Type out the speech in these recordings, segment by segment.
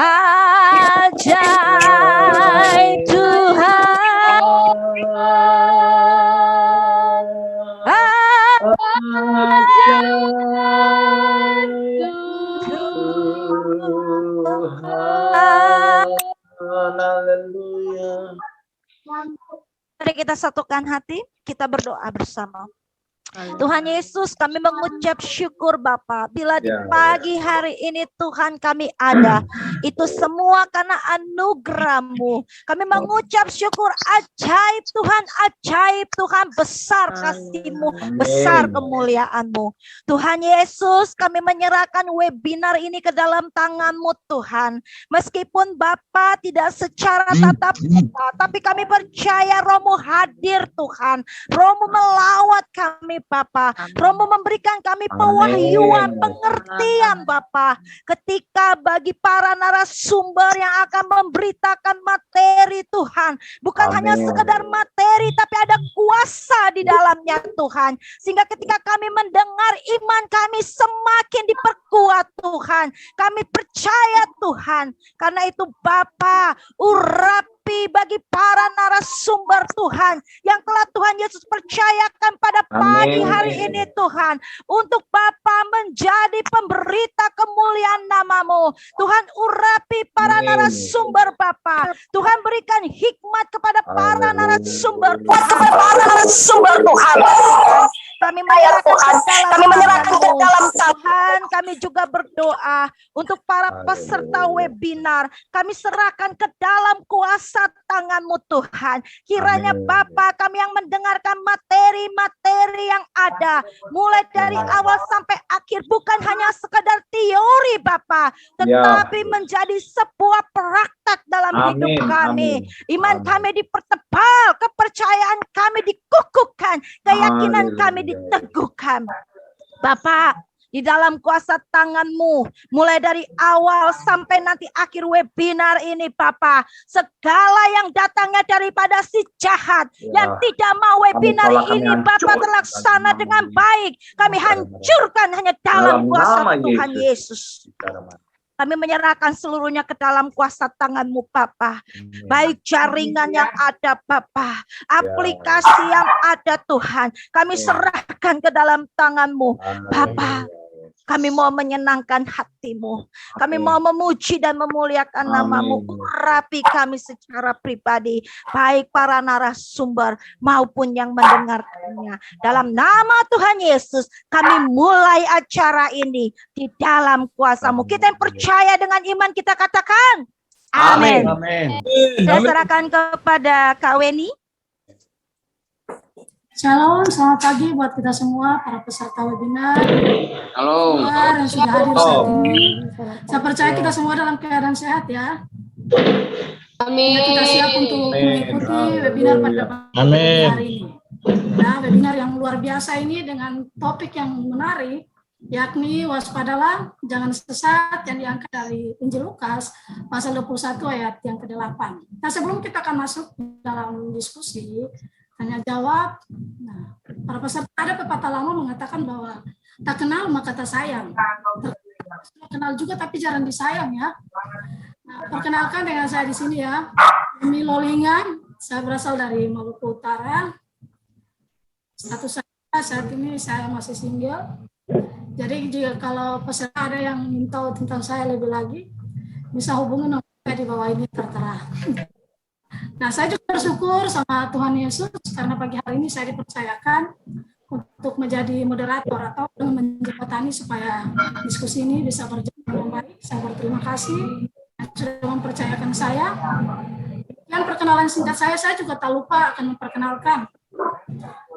Ajaib Tuhan, Haleluya. Mari kita satukan hati, kita berdoa bersama. Tuhan Yesus, kami mengucap syukur Bapa, bila di pagi hari ini Tuhan kami ada, itu semua karena anugerah-Mu. Kami mengucap syukur, ajaib Tuhan, besar kasih-Mu, besar kemuliaan-Mu. Tuhan Yesus, kami menyerahkan webinar ini ke dalam tangan-Mu Tuhan. Meskipun Bapa tidak secara tatap muka, tapi kami percaya Roh-Mu hadir Tuhan. Roh-Mu melawat kami Bapa, Roh-Mu memberikan kami pewahyuan, pengertian Bapa, ketika bagi para narasumber yang akan memberitakan materi Tuhan, bukan hanya sekedar materi, tapi ada kuasa di dalamnya Tuhan, sehingga ketika kami mendengar, iman kami semakin diperkuat Tuhan. Kami percaya Tuhan, karena itu Bapa, urapi bagi para narasumber Tuhan yang telah Tuhan Yesus percayakan pada pagi hari ini Tuhan, untuk Bapa menjadi pemberita kemuliaan nama-Mu. Tuhan, urapi para narasumber Bapa. Tuhan, berikan hikmat kepada para narasumber Tuhan. Kami menyerahkan ke dalam Tuhan. Kami juga berdoa untuk para peserta webinar. Kami serahkan ke dalam kuasa tangan-Mu Tuhan. Kiranya Bapa, kami yang mendengarkan materi-materi yang ada, mulai dari awal sampai akhir, bukan hanya sekedar teori Bapa, tetapi menjadi sebuah praktek dalam hidup kami. Iman kami dipertebal, kepercayaan kami dikukuhkan, keyakinan kami diteguhkan. Bapa, di dalam kuasa tangan-Mu, mulai dari awal sampai nanti akhir webinar ini Bapa, segala yang datangnya daripada si jahat, yang tidak mau webinar ini Bapa terlaksana dengan baik, kami hancurkan hanya dalam kuasa Tuhan Yesus. Kami menyerahkan seluruhnya ke dalam kuasa tangan-Mu Bapa. Baik jaringan yang ada Bapa, aplikasi yang ada Tuhan, kami serahkan ke dalam tangan-Mu Bapa. Kami mau menyenangkan hati-Mu. Kami mau memuji dan memuliakan nama-Mu. Urapi kami secara pribadi, baik para narasumber maupun yang mendengarkannya. Dalam nama Tuhan Yesus, kami mulai acara ini di dalam kuasa-Mu. Kita yang percaya dengan iman, kita katakan amin. Saya serahkan kepada Kak Weni. Shalom, selamat pagi buat kita semua, para peserta webinar. Halo. Yang sudah hadir saat ini. Saya percaya kita semua dalam keadaan sehat ya. Amin. Kita siap untuk mengikuti webinar pada pagi hari ini. Nah, webinar yang luar biasa ini dengan topik yang menarik, yakni waspadalah, jangan sesat, yang diangkat dari Injil Lukas, pasal 21 ayat yang ke-8. Nah, sebelum kita akan masuk dalam diskusi, tanya jawab. Nah, para peserta, ada pepatah lama mengatakan bahwa tak kenal maka tak sayang. Kenal juga tapi jarang disayang ya. Nah, perkenalkan dengan saya di sini ya. Milo Lingan, saya berasal dari Maluku Utara. Status saya saat ini saya masih single. Jadi jika kalau peserta ada yang minta tentang saya lebih lagi, bisa hubungi nomor saya di bawah ini tertera. Nah, saya juga bersyukur sama Tuhan Yesus karena pagi hari ini saya dipercayakan untuk menjadi moderator atau menjembatani supaya diskusi ini bisa berjalan dengan baik. Saya berterima kasih yang sudah mempercayakan saya. Dan perkenalan singkat saya juga tak lupa akan memperkenalkan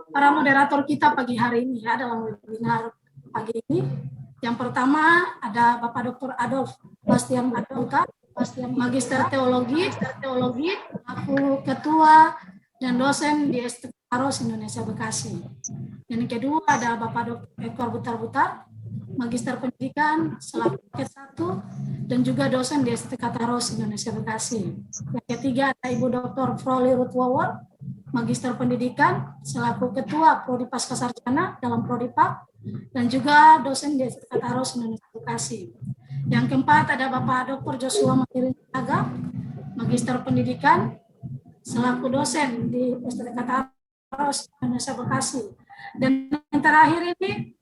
para moderator kita pagi hari ini ya dalam webinar pagi ini. Yang pertama ada Bapak Dr. Adolf Bastian Adolta, Magister Teologi, aku ketua dan dosen di STK Taros Indonesia Bekasi. Yang kedua ada Bapak Dr. Edward Butar-Butar, Magister Pendidikan selaku paket 1 dan juga dosen di STK Taros Indonesia Bekasi. Yang ketiga ada Ibu Dr. Froli Rutwawor, Magister Pendidikan selaku ketua Prodi Pascasarjana dalam Prodi PAK dan juga dosen di STK Taros Indonesia Bekasi. Yang keempat ada Bapak Dr. Joshua Makirin Aga, Magister Pendidikan, selaku dosen di STT Kataros, Indonesia Bekasi. Dan yang terakhir ini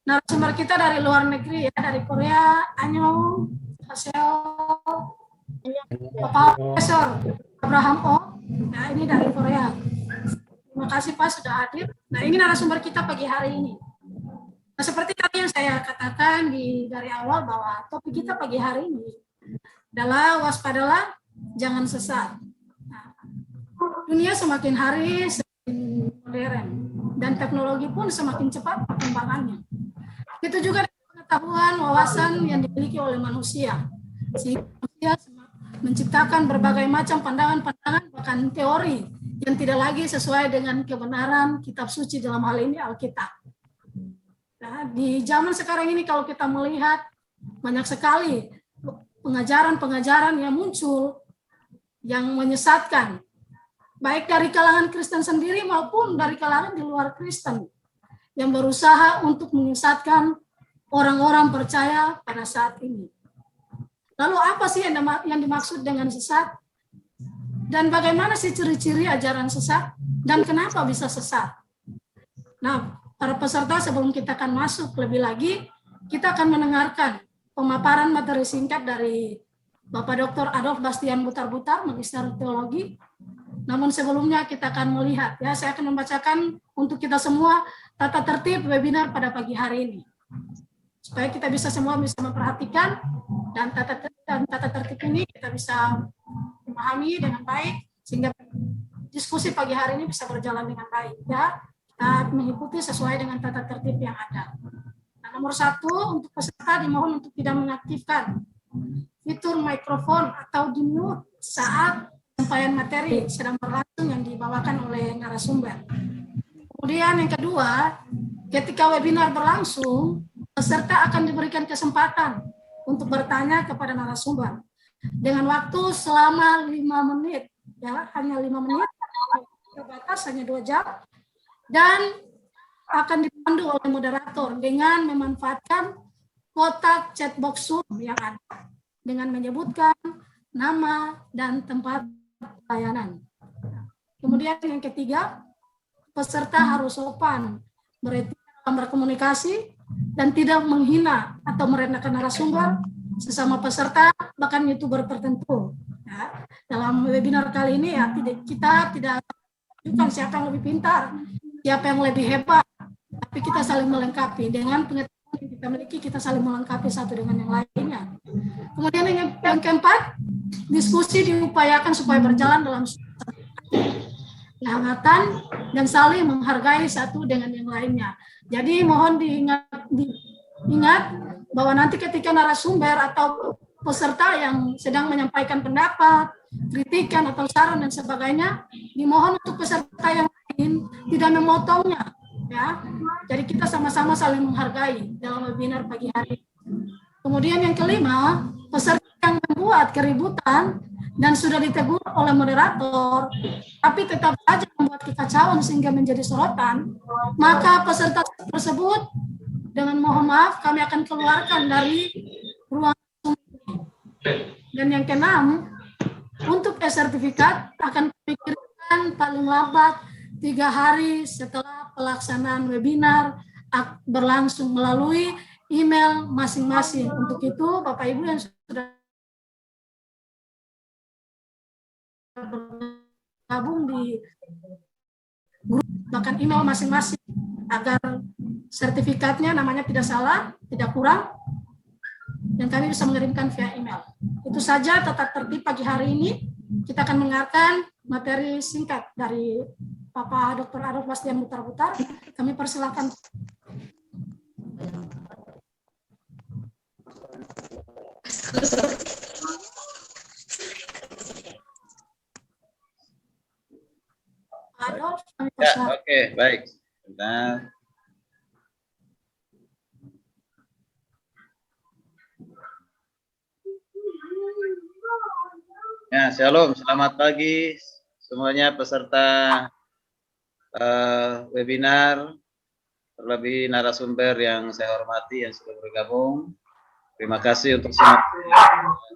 narasumber kita dari luar negeri ya, dari Korea, Anyong, Haseo, Bapak Profesor Abraham O. Nah, ini dari Korea. Terima kasih Pak sudah hadir. Nah, ini narasumber kita pagi hari ini. Nah, seperti tadi yang saya katakan dari awal bahwa topik kita pagi hari ini adalah waspadalah, jangan sesat. Nah, dunia semakin hari semakin modern dan teknologi pun semakin cepat perkembangannya. Itu juga pengetahuan, wawasan yang dimiliki oleh manusia. Sehingga manusia menciptakan berbagai macam pandangan-pandangan bahkan teori yang tidak lagi sesuai dengan kebenaran kitab suci, dalam hal ini Alkitab. Nah, di zaman sekarang ini kalau kita melihat banyak sekali pengajaran-pengajaran yang muncul yang menyesatkan, baik dari kalangan Kristen sendiri maupun dari kalangan di luar Kristen, yang berusaha untuk menyesatkan orang-orang percaya pada saat ini. Lalu apa sih yang dimaksud dengan sesat? Dan bagaimana sih ciri-ciri ajaran sesat? Dan kenapa bisa sesat? Nah, para peserta, sebelum kita akan masuk lebih lagi, kita akan mendengarkan pemaparan materi singkat dari Bapak Dr. Adolf Bastian Butar-Butar, Magister Teologi. Namun sebelumnya kita akan melihat, ya, saya akan membacakan untuk kita semua tata tertib webinar pada pagi hari ini, supaya kita semua bisa memperhatikan dan tata tertib ini kita bisa memahami dengan baik sehingga diskusi pagi hari ini bisa berjalan dengan baik, ya. Kita mengikuti sesuai dengan tata tertib yang ada. Nah, nomor 1, untuk peserta dimohon untuk tidak mengaktifkan fitur mikrofon atau di mute saat penyampaian materi sedang berlangsung yang dibawakan oleh narasumber. Kemudian yang kedua, ketika webinar berlangsung, peserta akan diberikan kesempatan untuk bertanya kepada narasumber dengan waktu selama 5 menit, ya, hanya 5 menit, terbatas hanya 2 jam. Dan akan dipandu oleh moderator dengan memanfaatkan kotak chatbox Zoom yang ada dengan menyebutkan nama dan tempat layanan. Kemudian yang ketiga, peserta harus sopan, beretika dalam berkomunikasi dan tidak menghina atau merendahkan narasumber, sesama peserta, bahkan YouTuber tertentu. Ya, dalam webinar kali ini ya kita tidak menunjukkan siapa yang lebih pintar, siapa yang lebih hebat, tapi kita saling melengkapi dengan pengetahuan yang kita miliki, kita saling melengkapi satu dengan yang lainnya. Kemudian yang keempat, diskusi diupayakan supaya berjalan dalam kehangatan dan saling menghargai satu dengan yang lainnya. Jadi mohon diingat bahwa nanti ketika narasumber atau peserta yang sedang menyampaikan pendapat, kritikan atau saran dan sebagainya, dimohon untuk peserta yang tidak memotongnya, ya. Jadi kita sama-sama saling menghargai dalam webinar pagi hari. Kemudian yang kelima, peserta yang membuat keributan dan sudah ditegur oleh moderator, tapi tetap saja membuat kekacauan sehingga menjadi sorotan, maka peserta tersebut dengan mohon maaf kami akan keluarkan dari ruang ini. Dan yang keenam, untuk sertifikat akan dipikirkan paling lambat 3 hari setelah pelaksanaan webinar berlangsung melalui email masing-masing. Untuk itu, Bapak Ibu yang sudah bergabung di grup, bahkan email masing-masing, agar sertifikatnya namanya tidak salah, tidak kurang, dan kami bisa mengirimkan via email. Itu saja tata tertib pagi hari ini. Kita akan mendengarkan materi singkat dari Bapak Dr. Adolf Bastian Butar-Butar. Kami persilakan. Adolf, kami persilakan. Oke, baik. Bentar. Ya, shalom, selamat pagi semuanya peserta webinar, terlebih narasumber yang saya hormati yang sudah bergabung. Terima kasih untuk semua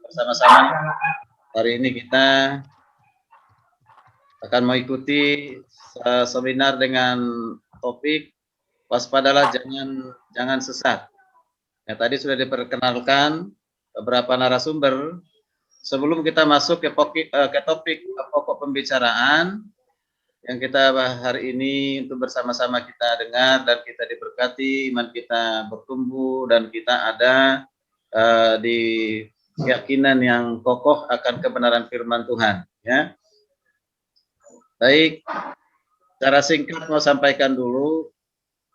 bersama-sama. Hari ini kita akan mengikuti seminar dengan topik waspadalah jangan sesat. Ya, tadi sudah diperkenalkan beberapa narasumber. Sebelum kita masuk ke topik pokok pembicaraan yang kita bahas hari ini untuk bersama-sama kita dengar dan kita diberkati, iman kita bertumbuh dan kita ada di keyakinan yang kokoh akan kebenaran firman Tuhan. Ya, baik. Secara singkat mau sampaikan dulu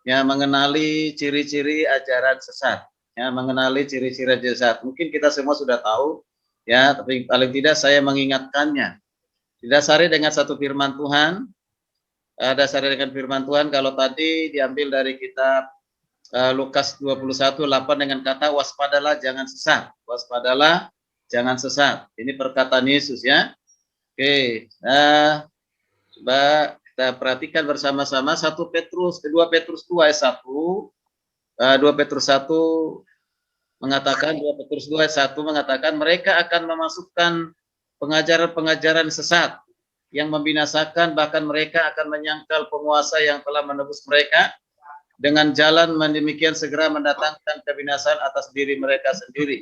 ya mengenali ciri-ciri ajaran sesat. Ya, mengenali ciri-ciri ajaran sesat. Mungkin kita semua sudah tahu ya, tapi paling tidak saya mengingatkannya. Didasari dengan satu firman Tuhan. Dasari dengan firman Tuhan kalau tadi diambil dari kitab Lukas 21:8 dengan kata waspadalah jangan sesat. Waspadalah jangan sesat. Ini perkataan Yesus ya. Oke, nah coba kita perhatikan bersama-sama 1 Petrus, 2 Petrus 2 ayat 1. 2 Petrus 1 mengatakan 2 Petrus 2 ayat 1 mengatakan mereka akan memasukkan pengajaran-pengajaran sesat yang membinasakan, bahkan mereka akan menyangkal penguasa yang telah menebus mereka dengan jalan demikian segera mendatangkan kebinasaan atas diri mereka sendiri.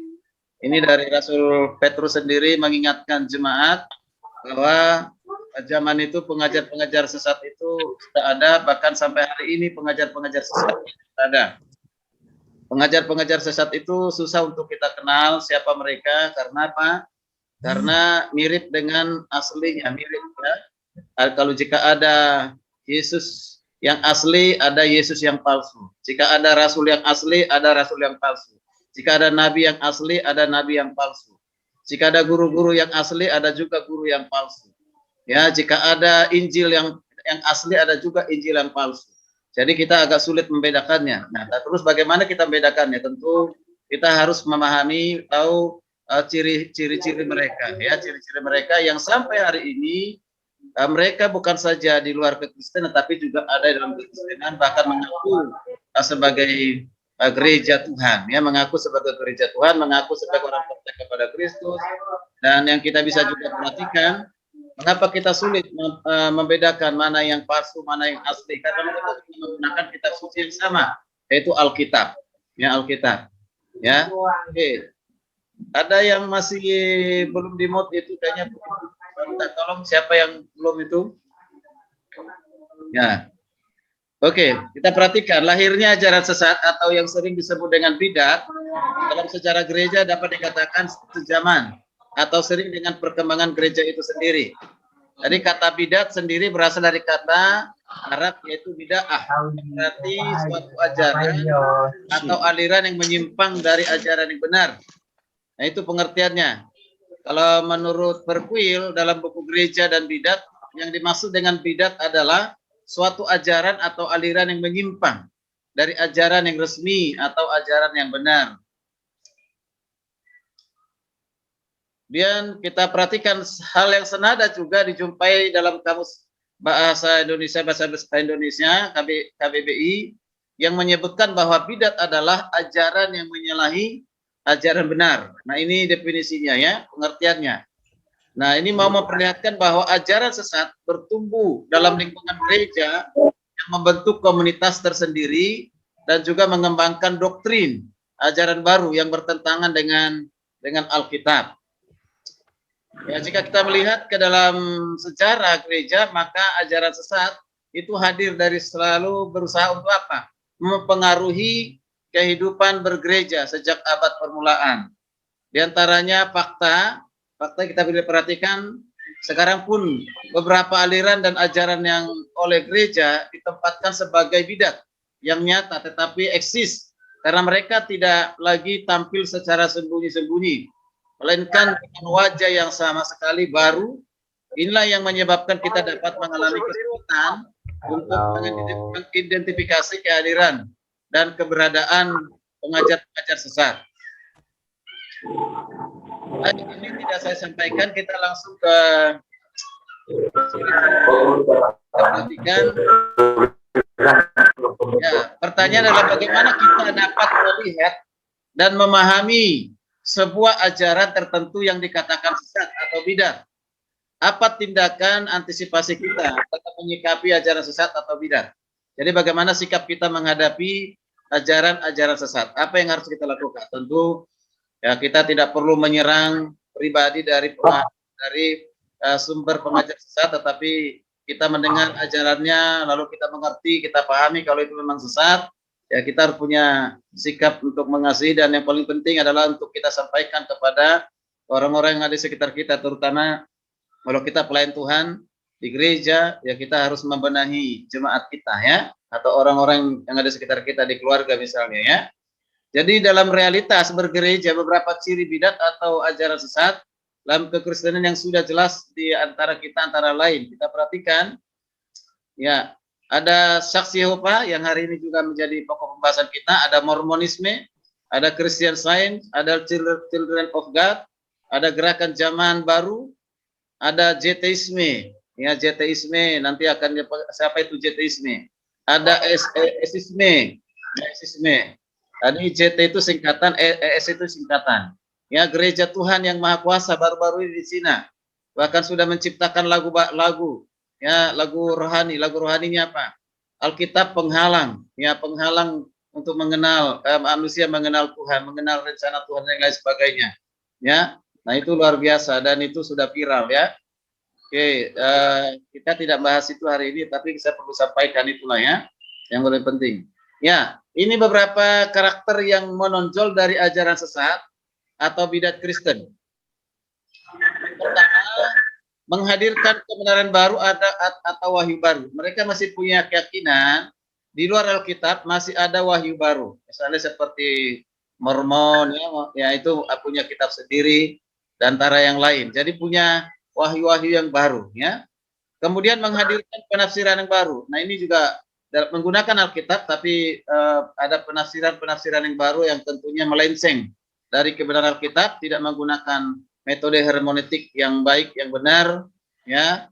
Ini dari Rasul Petrus sendiri mengingatkan jemaat bahwa zaman itu pengajar-pengajar sesat itu sudah ada, bahkan sampai hari ini pengajar-pengajar sesat ada. Pengajar-pengajar sesat itu susah untuk kita kenal siapa mereka, karena apa? Karena mirip dengan aslinya, mirip ya. Kalau jika ada Yesus yang asli, ada Yesus yang palsu. Jika ada rasul yang asli, ada rasul yang palsu. Jika ada nabi yang asli, ada nabi yang palsu. Jika ada guru-guru yang asli, ada juga guru yang palsu. Ya, jika ada Injil yang asli, ada juga Injil yang palsu. Jadi kita agak sulit membedakannya. Nah, terus bagaimana kita membedakannya? Tentu kita harus memahami, tahu ciri-ciri mereka, ya, ciri-ciri mereka yang sampai hari ini mereka bukan saja di luar kekristenan, tapi juga ada dalam kekristenan, bahkan mengaku sebagai gereja Tuhan, ya, mengaku sebagai gereja Tuhan, mengaku sebagai orang percaya kepada Kristus. Dan yang kita bisa juga perhatikan, mengapa kita sulit membedakan mana yang palsu, mana yang asli? Karena mereka menggunakan kitab suci yang sama, yaitu Alkitab, ya, Alkitab, ya. Oke. Ada yang masih belum di-mute itu kayaknya, tolong siapa yang belum itu? Ya. Oke, kita perhatikan lahirnya ajaran sesat atau yang sering disebut dengan bidat dalam sejarah gereja dapat dikatakan sejaman atau sering dengan perkembangan gereja itu sendiri. Jadi kata bidat sendiri berasal dari kata Arab yaitu bid'ah, berarti suatu ajaran atau aliran yang menyimpang dari ajaran yang benar. Nah, itu pengertiannya. Kalau menurut Berkuil dalam buku Gereja dan Bidat, yang dimaksud dengan bidat adalah suatu ajaran atau aliran yang menyimpang dari ajaran yang resmi atau ajaran yang benar. Dan kita perhatikan hal yang senada juga dijumpai dalam Kamus Bahasa Indonesia, KBBI, yang menyebutkan bahwa bidat adalah ajaran yang menyalahi ajaran benar. Nah, ini definisinya ya, pengertiannya. Nah, ini mau memperlihatkan bahwa ajaran sesat bertumbuh dalam lingkungan gereja yang membentuk komunitas tersendiri dan juga mengembangkan doktrin ajaran baru yang bertentangan dengan Alkitab. Ya, jika kita melihat ke dalam sejarah gereja, maka ajaran sesat itu hadir dari selalu berusaha untuk apa? Mempengaruhi kehidupan bergereja sejak abad permulaan. Di antaranya fakta kita bisa perhatikan sekarang pun beberapa aliran dan ajaran yang oleh gereja ditempatkan sebagai bidat yang nyata tetapi eksis karena mereka tidak lagi tampil secara sembunyi-sembunyi, melainkan dengan wajah yang sama sekali baru. Inilah yang menyebabkan kita dapat mengalami kesulitan untuk mengidentifikasi kehadiran dan keberadaan pengajar-pengajar sesat. Ini tidak saya sampaikan, kita langsung ke perhatikan. Ya, pertanyaan adalah bagaimana kita dapat melihat dan memahami sebuah ajaran tertentu yang dikatakan sesat atau bidah. Apa tindakan antisipasi kita dalam menyikapi ajaran sesat atau bidah? Jadi bagaimana sikap kita menghadapi ajaran-ajaran sesat? Apa yang harus kita lakukan? Tentu ya kita tidak perlu menyerang pribadi dari sumber pengajar sesat, tetapi kita mendengar ajarannya, lalu kita mengerti, kita pahami kalau itu memang sesat, ya kita harus punya sikap untuk mengasihi, dan yang paling penting adalah untuk kita sampaikan kepada orang-orang yang ada di sekitar kita, terutama kalau kita pelayan Tuhan di gereja, ya kita harus membenahi jemaat kita ya, atau orang-orang yang ada di sekitar kita di keluarga misalnya ya. Jadi dalam realitas bergereja beberapa ciri bidat atau ajaran sesat dalam kekristenan yang sudah jelas di antara kita antara lain. Kita perhatikan ya, ada saksi Yehova yang hari ini juga menjadi pokok pembahasan kita, ada Mormonisme, ada Christian Science, ada Children of God, ada gerakan zaman baru, ada JTisme, ya JTisme nanti akan siapa itu JTisme, ada esisme. Tadi JT itu singkatan, ES itu singkatan. Ya, Gereja Tuhan yang Maha Kuasa baru-baru ini di Cina bahkan sudah menciptakan lagu ya, lagu rohani. Lagu rohaninya apa? Alkitab penghalang, ya penghalang untuk mengenal manusia mengenal Tuhan, mengenal rencana Tuhan dan lain sebagainya. Ya, nah itu luar biasa dan itu sudah viral ya. Oke, kita tidak bahas itu hari ini, tapi saya perlu sampaikan itulah ya, yang lebih penting. Ya, ini beberapa karakter yang menonjol dari ajaran sesat atau bidat Kristen. Pertama, menghadirkan kebenaran baru atau wahyu baru. Mereka masih punya keyakinan di luar Alkitab masih ada wahyu baru. Misalnya seperti Mormon ya itu punya kitab sendiri dan antara yang lain. Jadi punya wahyu-wahyu yang baru ya. Kemudian menghadirkan penafsiran yang baru. Nah, ini juga menggunakan Alkitab tapi ada penafsiran-penafsiran yang baru yang tentunya melenceng dari kebenaran Alkitab, tidak menggunakan metode hermeneutik yang baik, yang benar ya,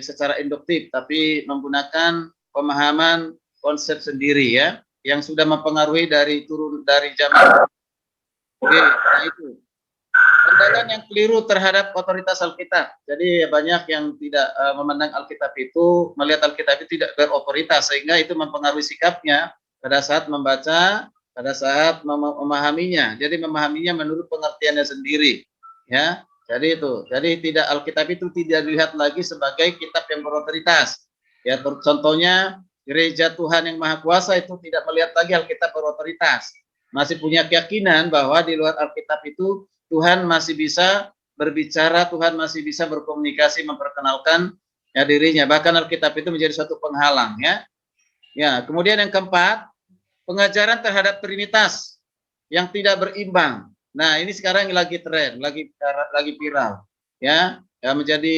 secara induktif, tapi menggunakan pemahaman konsep sendiri ya, yang sudah mempengaruhi turun dari zaman. Oke, nah itu. Pandangan yang keliru terhadap otoritas Alkitab. Jadi banyak yang tidak memandang Alkitab itu, melihat Alkitab itu tidak berotoritas, sehingga itu mempengaruhi sikapnya pada saat membaca, pada saat memahaminya. Jadi memahaminya menurut pengertiannya sendiri. Ya, jadi itu. Jadi tidak, Alkitab itu tidak dilihat lagi sebagai kitab yang berotoritas. Ya, contohnya Gereja Tuhan yang Maha Kuasa itu tidak melihat lagi Alkitab berotoritas. Masih punya keyakinan bahwa di luar Alkitab itu Tuhan masih bisa berbicara, Tuhan masih bisa berkomunikasi, memperkenalkan ya dirinya. Bahkan Alkitab itu menjadi suatu penghalang ya. Ya, kemudian yang keempat, pengajaran terhadap Trinitas yang tidak berimbang. Nah, ini sekarang lagi tren, lagi viral ya, menjadi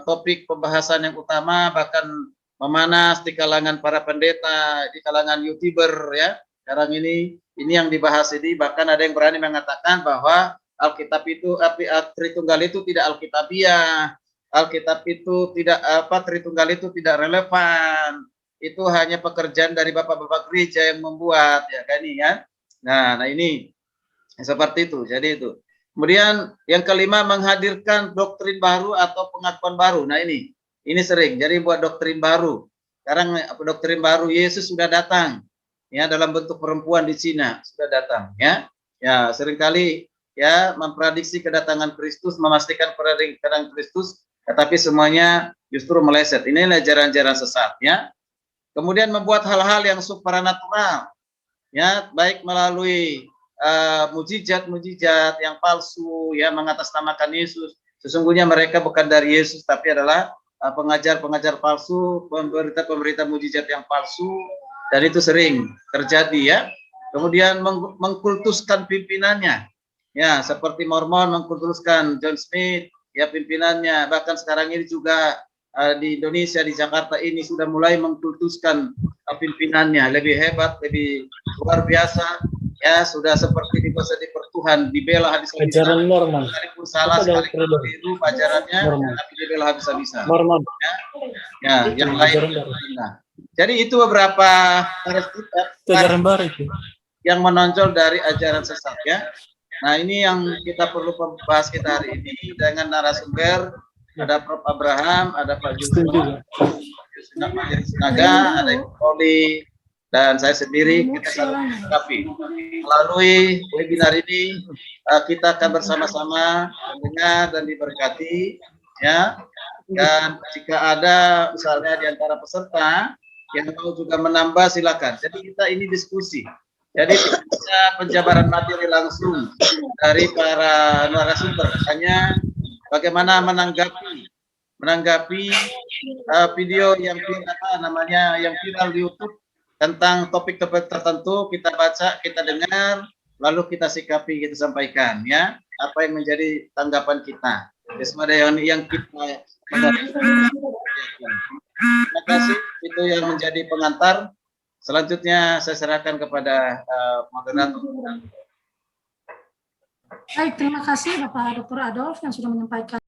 topik pembahasan yang utama, bahkan memanas di kalangan para pendeta, di kalangan YouTuber ya. Sekarang ini yang dibahas ini, bahkan ada yang berani mengatakan bahwa Alkitab itu Tritunggal itu tidak Alkitabiah, Alkitab itu tidak Tritunggal itu tidak relevan, itu hanya pekerjaan dari bapak-bapak gereja yang membuat ya kan ini ya. Nah ini seperti itu. Jadi itu. Kemudian yang kelima, menghadirkan doktrin baru atau pengakuan baru. Nah ini sering. Jadi buat doktrin baru. Sekarang doktrin baru, Yesus sudah datang ya dalam bentuk perempuan di Cina, sudah datang ya. Ya, seringkali ya memprediksi kedatangan Kristus, memastikan kedatangan Kristus, tetapi semuanya justru meleset. Ini ajaran-ajaran sesat ya. Kemudian membuat hal-hal yang supranatural ya, baik melalui mujizat yang palsu ya, mengatasnamakan Yesus. Sesungguhnya mereka bukan dari Yesus, tapi adalah pengajar-pengajar palsu, pemberita-pemberita mujizat yang palsu, dan itu sering terjadi ya. Kemudian mengkultuskan pimpinannya ya, seperti Mormon mengkultuskan John Smith ya pimpinannya. Bahkan sekarang ini juga di Indonesia, di Jakarta ini sudah mulai mengkultuskan pimpinannya, lebih hebat, lebih luar biasa ya, sudah seperti di Tuhan, dibela habis-habisan. Ajaran Mormon. Sekalipun salah, sekalipun keliru ajarannya, tapi dibela habis-habisan. Mormon. Ya, yang lain. Nah, jadi itu beberapa ajaran baru itu. yang menonjol dari ajaran sesat ya. Nah, ini yang kita perlu bahas kita hari ini dengan narasumber. Ada Prof. Abraham, ada Pak Joshua, Sinaga, ada Ibu Poli, dan saya sendiri. Kita saling melengkapi. Melalui webinar ini kita akan bersama-sama mendengar dan diberkati ya. Dan jika ada misalnya di antara peserta yang mau juga menambah, silakan. Jadi kita ini diskusi. Jadi tidak penjabaran materi langsung dari para narasumber, hanya bagaimana menanggapi video yang viral di YouTube tentang topik-topik tertentu, kita baca, kita dengar, lalu kita sikapi, kita sampaikan ya apa yang menjadi tanggapan kita. Yang kita terima kasih, itu yang menjadi pengantar. Selanjutnya saya serahkan kepada moderator. Baik, terima kasih Bapak Dr. Adolf yang sudah menyampaikan.